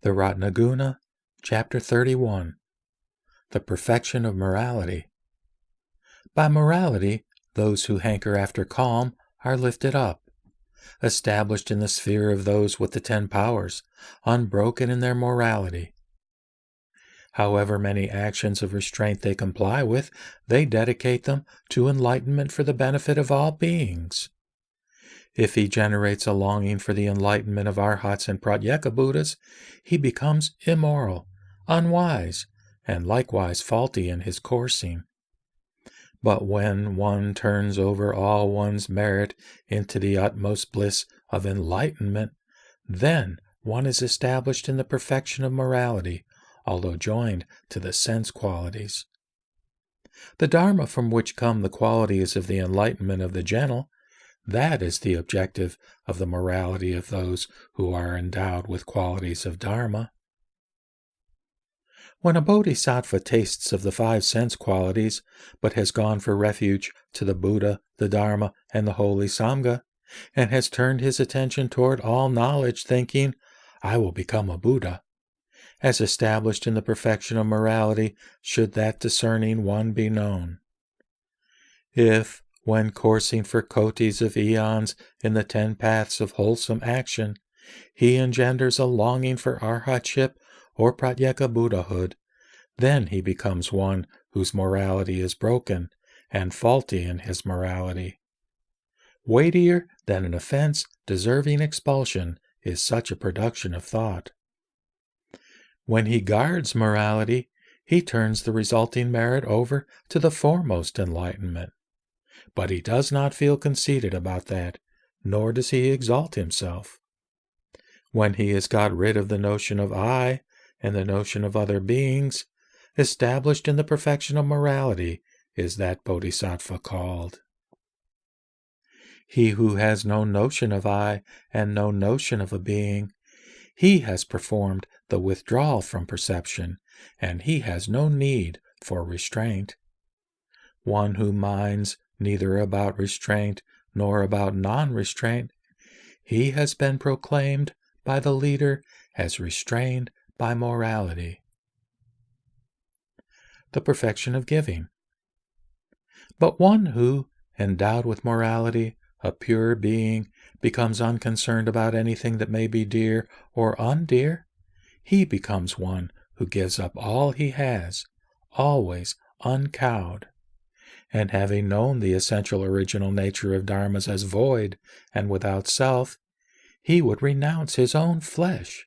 The Ratnaguna, Chapter 31. The Perfection of Morality. By morality, those who hanker after calm are lifted up, established in the sphere of those with the 10 powers, unbroken in their morality. However many actions of restraint they comply with, they dedicate them to enlightenment for the benefit of all beings. If he generates a longing for the enlightenment of Arhats and Pratyeka-Buddhas, he becomes immoral, unwise, and likewise faulty in his coursing. But when one turns over all one's merit into the utmost bliss of enlightenment, then one is established in the perfection of morality, although joined to the sense qualities. The Dharma from which come the qualities of the enlightenment of the gentle, that is the objective of the morality of those who are endowed with qualities of Dharma. When a bodhisattva tastes of the 5 sense qualities, but has gone for refuge to the Buddha, the Dharma, and the Holy Sangha, and has turned his attention toward all knowledge, thinking, "I will become a Buddha," as established in the perfection of morality, should that discerning one be known. If, when coursing for kotis of eons in the 10 paths of wholesome action, he engenders a longing for arhatship or pratyeka Buddhahood, then he becomes one whose morality is broken and faulty in his morality. Weightier than an offense deserving expulsion is such a production of thought. When he guards morality, he turns the resulting merit over to the foremost enlightenment. But he does not feel conceited about that, nor does he exalt himself. When he has got rid of the notion of I and the notion of other beings, established in the perfection of morality is that bodhisattva called. He who has no notion of I and no notion of a being, he has performed the withdrawal from perception, and he has no need for restraint. One who minds neither about restraint nor about non-restraint, he has been proclaimed by the leader as restrained by morality. The perfection of giving. But one who, endowed with morality, a pure being, becomes unconcerned about anything that may be dear or undear, he becomes one who gives up all he has, always uncowed. And having known the essential original nature of dharmas as void and without self, he would renounce his own flesh,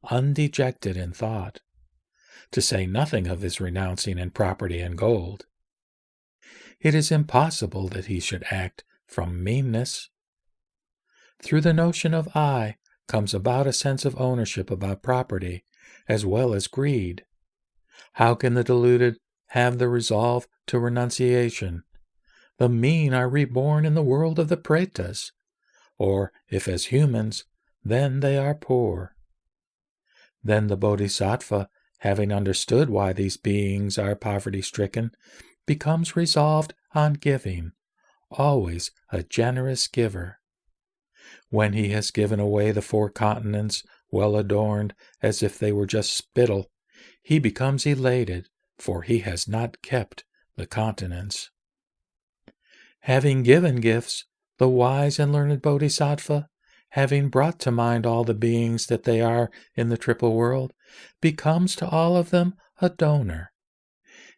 undejected in thought, to say nothing of his renouncing in property and gold. It is impossible that he should act from meanness. Through the notion of I comes about a sense of ownership about property, as well as greed. How can the deluded have the resolve to renunciation? The mean are reborn in the world of the pretas, or, if as humans, then they are poor. Then the bodhisattva, having understood why these beings are poverty-stricken, becomes resolved on giving, always a generous giver. When he has given away the 4 continents, well adorned as if they were just spittle, he becomes elated, for he has not kept the continents. Having given gifts, the wise and learned bodhisattva, having brought to mind all the beings that they are in the triple world, becomes to all of them a donor,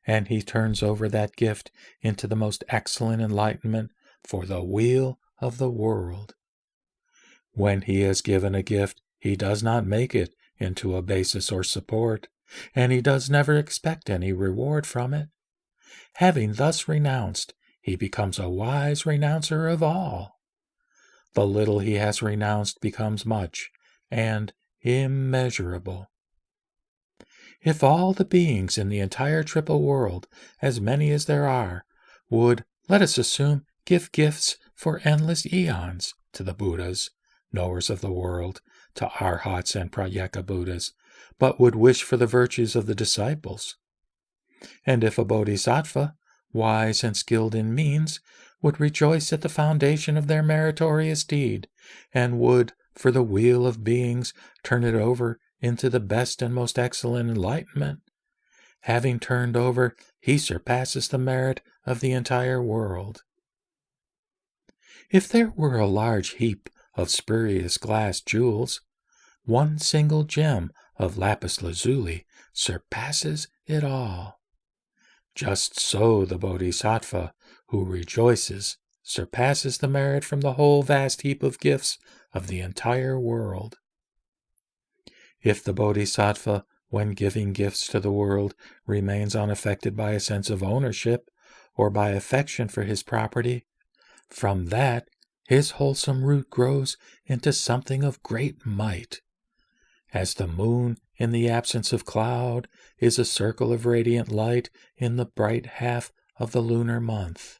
and he turns over that gift into the most excellent enlightenment for the weal of the world. When he has given a gift, he does not make it into a basis or support, and he does never expect any reward from it. Having thus renounced, he becomes a wise renouncer of all. The little he has renounced becomes much and immeasurable. If all the beings in the entire triple world, as many as there are, would, let us assume, give gifts for endless eons to the Buddhas, knowers of the world, to Arhats and Pratyeka Buddhas, but would wish for the virtues of the disciples. And if a bodhisattva, wise and skilled in means, would rejoice at the foundation of their meritorious deed, and would, for the weal of beings, turn it over into the best and most excellent enlightenment, having turned over, he surpasses the merit of the entire world. If there were a large heap of spurious glass jewels, one single gem of lapis lazuli surpasses it all. Just so the Bodhisattva who rejoices surpasses the merit from the whole vast heap of gifts of the entire world. If the Bodhisattva, when giving gifts to the world, remains unaffected by a sense of ownership or by affection for his property, from that his wholesome root grows into something of great might. As the moon in the absence of cloud is a circle of radiant light in the bright half of the lunar month.